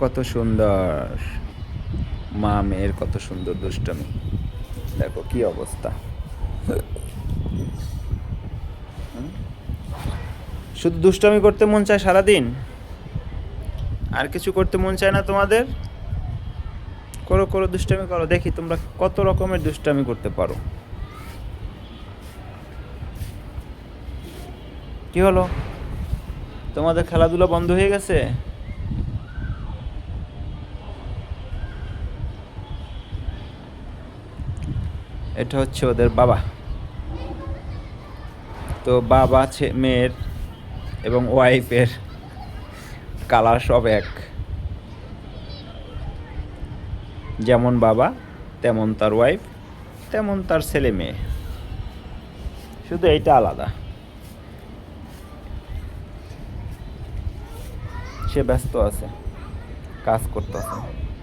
কত সুন্দর মা মেয়ের কত সুন্দর দুষ্টমি। দেখো কি অবস্থা। শুধু দুষ্টমি করতে মন চায় সারাদিন, আর কিছু করতে মন চায় না তোমাদের? করো করো, দুষ্টামি করো, দেখি তোমরা কত রকমের দুষ্টামি করতে পারো। কি হলো, তোমাদের খেলাধুলা বন্ধ হয়ে গেছে? এটা হচ্ছে ওদের বাবা। তো বাবা মেয়ের এবং ওয়াইফের কালার সব এক। যেমন বাবা তেমন তার ওয়াইফ, তেমন তার ছেলে মেয়ে, শুধু এইটা আলাদা। সে ব্যস্ত আছে, কাজ করতেছে।